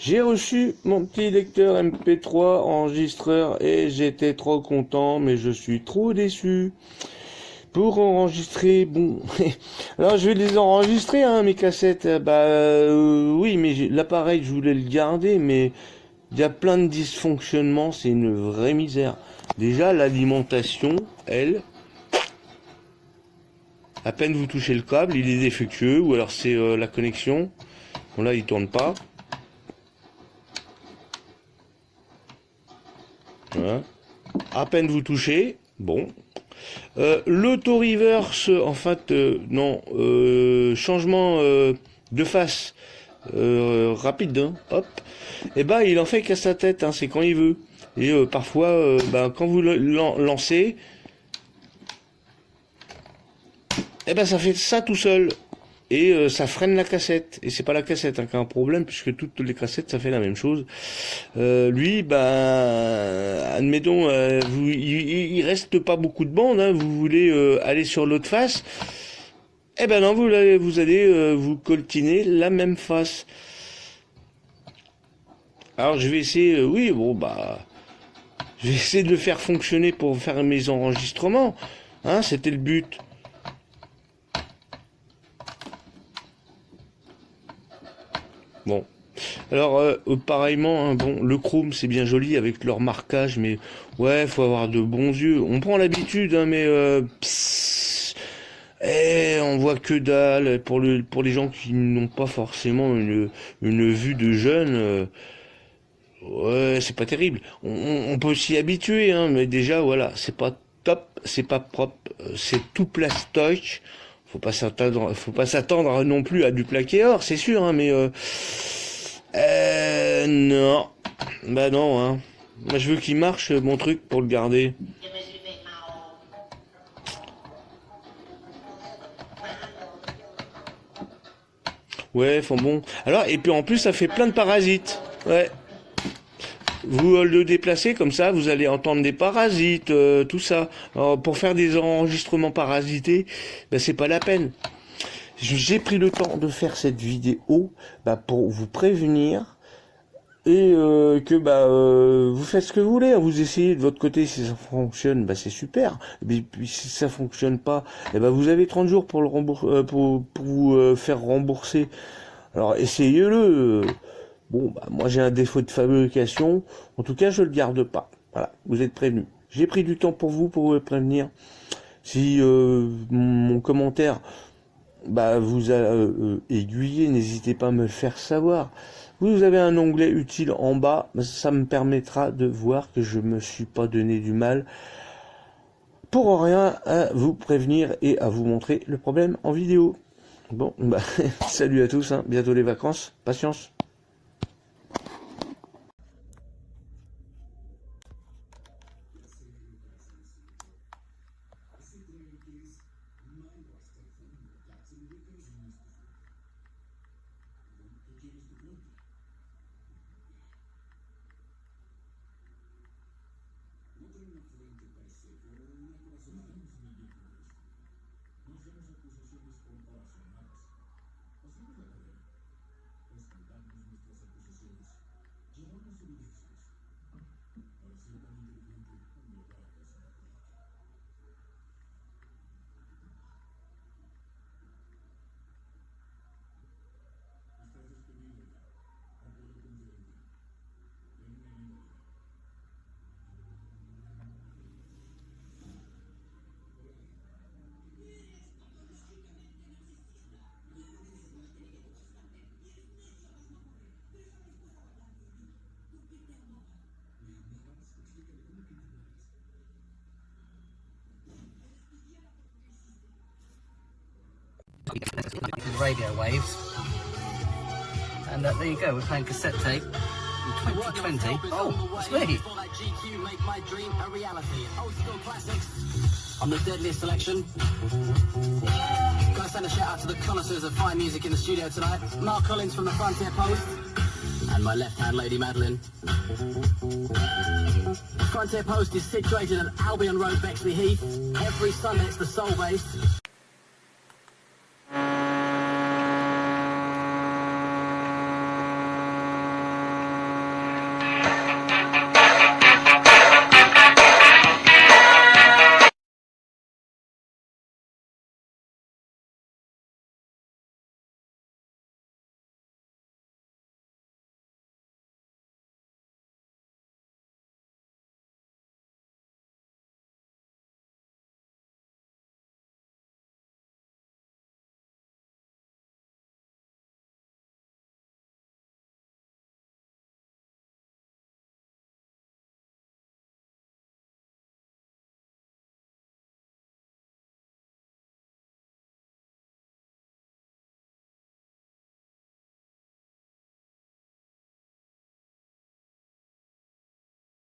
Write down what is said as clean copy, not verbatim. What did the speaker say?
J'ai reçu mon petit lecteur MP3 enregistreur et j'étais trop content, mais je suis trop déçu. Pour enregistrer, bon, alors je vais les enregistrer, hein, mes cassettes. Oui, mais l'appareil, je voulais le garder, mais il y a plein de dysfonctionnements, c'est une vraie misère. Déjà, l'alimentation, elle, à peine vous touchez le câble, il est défectueux, ou alors c'est la connexion. Bon, là, il tourne pas. Voilà. À peine vous touchez, bon. L'auto-reverse, en fait, non, changement de face rapide, hein, hop, et ben il en fait qu'à sa tête, hein, c'est quand il veut. Et parfois, quand vous le lancez, et ben ça fait ça tout seul. Et ça freine la cassette. Et c'est pas la cassette qui a un problème, puisque toutes les cassettes, ça fait la même chose. Lui, admettons, il reste pas beaucoup de bandes, hein, vous voulez aller sur l'autre face, eh ben non, vous allez vous coltiner la même face. Alors je vais essayer, je vais essayer de le faire fonctionner pour faire mes enregistrements. Hein, c'était le but. Bon, alors pareillement, hein, bon, le chrome c'est bien joli avec leur marquage, mais ouais, faut avoir de bons yeux. On prend l'habitude, hein, mais on voit que dalle. Pour les gens qui n'ont pas forcément une vue de jeune, ouais, c'est pas terrible. On peut s'y habituer, hein, mais déjà voilà, c'est pas top, c'est pas propre, c'est tout plastoc. Faut pas s'attendre non plus à du plaqué or, c'est sûr, hein, mais non, bah non, hein. Moi je veux qu'il marche mon truc pour le garder. Ouais, enfin bon. Alors et puis en plus ça fait plein de parasites. Ouais. Vous le déplacez comme ça, vous allez entendre des parasites, tout ça. Alors, pour faire des enregistrements parasités, c'est pas la peine. J'ai pris le temps de faire cette vidéo pour vous prévenir et vous faites ce que vous voulez. Vous essayez de votre côté, si ça fonctionne, c'est super. Et puis si ça fonctionne pas, vous avez 30 jours pour le pour vous faire rembourser. Alors essayez-le. Bon, moi j'ai un défaut de fabrication, en tout cas je le garde pas. Voilà, vous êtes prévenus. J'ai pris du temps pour vous prévenir. Si mon commentaire vous a aiguillé, n'hésitez pas à me le faire savoir. Vous avez un onglet utile en bas, ça me permettra de voir que je me suis pas donné du mal pour rien à vous prévenir et à vous montrer le problème en vidéo. Bon, salut à tous, hein, bientôt les vacances, patience. Radio waves, and there you go. We're playing cassette tape in 2020. Oh, it's me. On the Deadliest selection. Gotta send a shout out to the connoisseurs of fine music in the studio tonight. Mark Collins from the Frontier Post, and my left-hand lady Madeline. The Frontier Post is situated at Albion Road, Bexley Heath. Every Sunday it's the Soul Base.